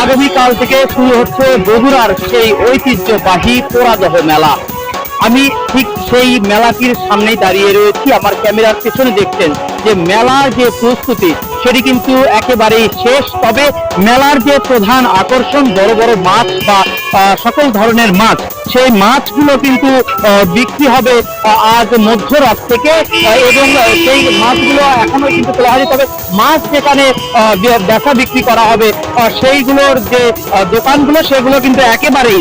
আগামীকাল থেকে শুরু হচ্ছে বগুড়ার সেই ঐতিহ্যবাহী পোড়াদহ মেলা। আমি ঠিক সেই মেলাটির সামনেই দাঁড়িয়ে রয়েছি। আমার ক্যামেরার পেছনে দেখছেন যে মেলার যে প্রস্তুতি সেটি কিন্তু একেবারেই শেষ। তবে মেলার যে প্রধান আকর্ষণ বড় বড় মাছ বা সকল ধরনের মাছ, সেই মাছগুলো কিন্তু বিক্রি হবে আজ মধ্যরাত থেকে, এবং সেই মাছগুলো এখনো কিন্তু তোলা হয়নি। তবে মাছ যেখানে বেচা বিক্রি করা হবে সেইগুলোর যে দোকানগুলো সেগুলো কিন্তু একেবারেই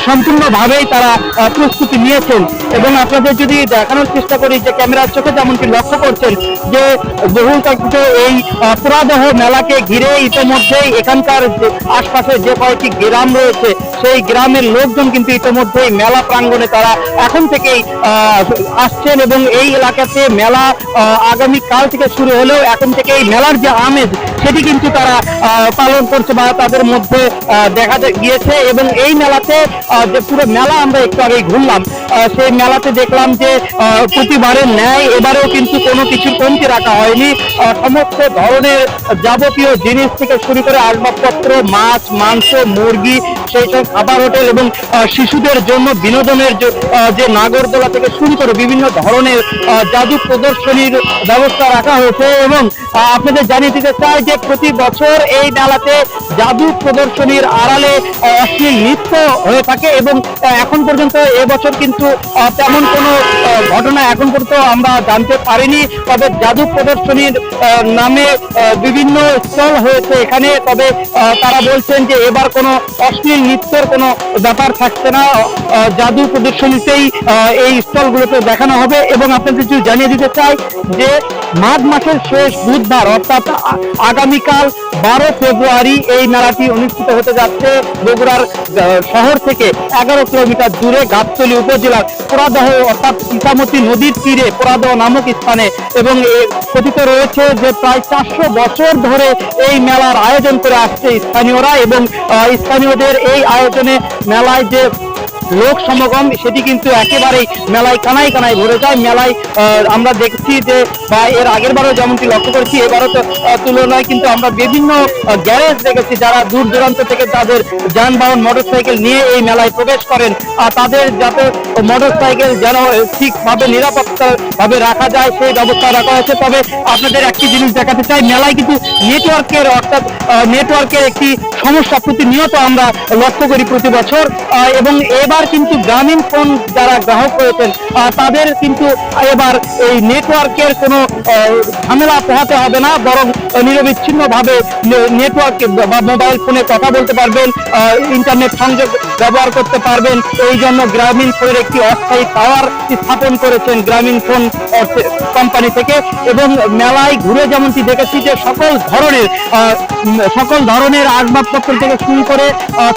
সম্পূর্ণভাবেই তারা প্রস্তুতি নিয়েছেন। এবং আপনাদের যদি দেখানোর চেষ্টা করি যে ক্যামেরার চোখে যেমনটি লক্ষ্য করছেন যে বহুসংখ্যক এই পোড়াদহ মেলাকে ঘিরে ইতিমধ্যেই এখানকার আশপাশে যে কয়েকটি গ্রাম রয়েছে সেই গ্রামের লোকজন কিন্তু ইতিমধ্যেই মেলা প্রাঙ্গণে তারা এখন থেকেই আসছেন, এবং এই এলাকাতে মেলা আগামী কাল থেকে শুরু হলেও এখন থেকে এই মেলার যে আমেজ সেটি কিন্তু তারা পালন করছে বা তাদের মধ্যে দেখা গিয়েছে। এবং এই মেলাতে যে পুরো মেলা আমরা একটু আগেই ঘুরলাম, সেই মেলাতে দেখলাম যে প্রতিবারের ন্যায় এবারেও কিন্তু কোনো কিছুর কমতি রাখা হয়নি। সমস্ত ধরনের যাবতীয় জিনিস থেকে শুরু করে আসবাবপত্র, মাছ, মাংস, মুরগি, সেই সব খাবার হোটেল এবং শিশুদের জন্য বিনোদনের যে নাগরদোলা থেকে শুরু করে বিভিন্ন ধরনের জাদু প্রদর্শনীর ব্যবস্থা রাখা হয়েছে। এবং আপনাদের জানিয়ে দিতে চাই যে প্রতি বছর এই মেলাতে জাদু প্রদর্শনীর আড়ালে অশ্লীল নৃত্য হয়ে থাকে, এবং এখন পর্যন্ত এবছর কিন্তু তেমন কোনো ঘটনা এখন পর্যন্ত আমরা জানতে পারিনি। তবে জাদু প্রদর্শনীর নামে বিভিন্ন স্টল হয়েছে এখানে। তবে তারা বলছেন যে এবার কোনো অশ্লীল নৃত্যের কোনো ব্যাপার থাকছে না, জাদু প্রদর্শনীতেই এই স্টলগুলোতে দেখানো হবে। এবং আপনাদের যদি জানিয়ে দিতে চাই যে মাঘ মাসের শেষ বুধবার অর্থাৎ আগামীকাল 12 ফেব্রুয়ারি এই মেলাটি অনুষ্ঠিত হতে যাচ্ছে বগুড়ার শহর থেকে 11 কিলোমিটার দূরে গাবতলী উপজেলার পোড়াদহ অর্থাৎ ইসামতি নদীর তীরে পোড়াদহ নামক স্থানে। এবং কথিত রয়েছে যে প্রায় 400 বছর ধরে এই মেলার আয়োজন করে আসছে স্থানীয়রা, এবং স্থানীয়দের এই আয়োজনে মেলায় যে লোক সমাগম সেটি কিন্তু একেবারেই মেলায় কানায় কানায় ভরে যায়। মেলায় আমরা দেখছি যে বা এর আগের বারও যেমনটি লক্ষ্য করেছি এবারও তুলনায় কিন্তু আমরা বিভিন্ন গ্যারেজ দেখেছি যারা দূর দূরান্ত থেকে তাদের যানবাহন মোটরসাইকেল নিয়ে এই মেলায় প্রবেশ করেন, আর তাদের যাতে মোটরসাইকেল যেন ঠিকভাবে নিরাপত্তা ভাবে রাখা যায় সেই ব্যবস্থা রাখা হয়েছে। তবে আপনাদের একটি জিনিস দেখাতে চাই, মেলায় কিন্তু নেটওয়ার্কের অর্থাৎ নেটওয়ার্কের একটি সমস্যা প্রতিনিয়ত আমরা লক্ষ্য করি প্রতি বছর। এবং এবার কিন্তু গ্রামীণ ফোন যারা গ্রাহক রয়েছেন তাদের কিন্তু এবার এই নেটওয়ার্কের কোনো ঝামেলা পোহাতে হবে না, বরং নিরবিচ্ছিন্ন ভাবে নেটওয়ার্কে বা মোবাইল ফোনে কথা বলতে পারবেন, ইন্টারনেট সংযোগ ব্যবহার করতে পারবেন। এই জন্য গ্রামীণ ফোনের একটি অস্থায়ী টাওয়ার স্থাপন করেছেন গ্রামীণ ফোন কোম্পানি থেকে। এবং মেলায় ঘুরে যেমনটি দেখেছি যে সকল ধরনের আসবাবপত্র থেকে শুরু করে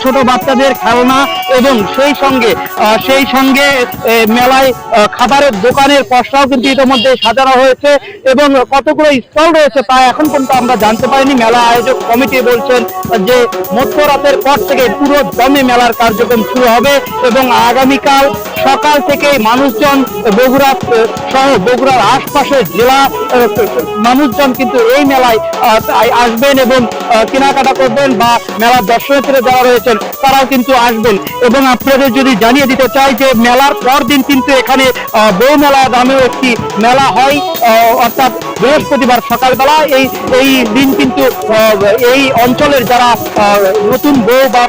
ছোট বাচ্চাদের খেলনা, এবং সেই সঙ্গে মেলায় খাবারের দোকানের পশরাও কিন্তু ইতিমধ্যে সাজানো হয়েছে। এবং কতগুলো স্টল রয়েছে তা এখন পর্যন্ত আমরা জানতে পারিনি। মেলা আয়োজক কমিটি বলছেন যে মধ্যরাতের পর থেকে পুরো দমে মেলার কার্যক্রম শুরু হবে, এবং আগামীকাল সকাল থেকে মানুষজন বগুড়া সহ বগুড়ার আশপাশের জেলা মানুষজন কিন্তু এই মেলায় আসবেন এবং কেনাকাটা করবেন, বা মেলার দর্শনার্থীরা যারা রয়েছেন তারাও কিন্তু আসবেন। এবং আপনাদের যদি জানিয়ে দিতে চাই যে মেলার পর দিন কিন্তু এখানে বউ মেলা নামেও একটি মেলা হয়, অর্থাৎ বৃহস্পতিবার সকালবেলা। এই দিন কিন্তু এই অঞ্চলের যারা নতুন বউ বা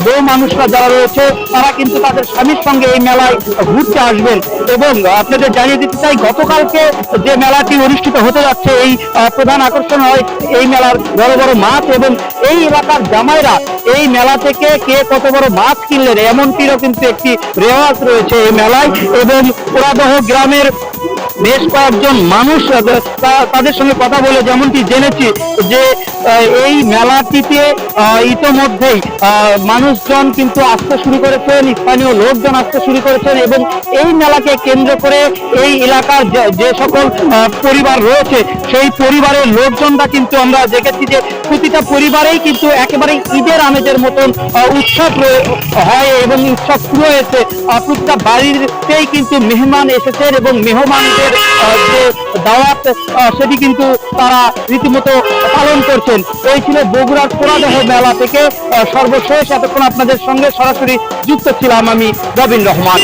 বউ মানুষরা যারা রয়েছে তারা কিন্তু তাদের স্বামীর সঙ্গে এই মেলায় ঘুরতে আসবেন। এবং আপনাদের জানিয়ে দিতে চাই গতকালকে যে মেলাটি অনুষ্ঠিত হতে যাচ্ছে এই প্রধান আকর্ষণ হয় এই মেলার বড় বড় মাছ, এবং এই এলাকার জামাইরা এই মেলা থেকে কে কত বড় মাছ কিনলেন এমনটিরও কিন্তু একটি রেওয়াজ রয়েছে এই মেলায়। এবং পোড়াদহ গ্রামের বেশ কয়েকজন মানুষ তাদের সঙ্গে কথা বলে যেমনটি জেনেছি যে এই মেলাটিতে ইতোমধ্যেই মানুষজন কিন্তু আসতে শুরু করেছেন, স্থানীয় লোকজন আসতে শুরু করেছেন। এবং এই মেলাকে কেন্দ্র করে এই এলাকার যে সকল পরিবার রয়েছে সেই পরিবারের লোকজনরা কিন্তু আমরা দেখেছি যে প্রতিটা পরিবারেই কিন্তু একেবারে ঈদের আমেজের মতন উৎসব হয়, এবং উৎসব শুরু হয়েছে। প্রতিটা বাড়িতেই কিন্তু মেহমান এসেছেন, এবং মেহমানদের যে দাওয়াত সেটি কিন্তু তারা রীতিমতো পালন করছেন। এই ছিল বগুড়ার পোড়াদহ মেলা থেকে সর্বশেষ। এতক্ষণ আপনাদের সঙ্গে সরাসরি যুক্ত ছিলাম আমি রবিন রহমান।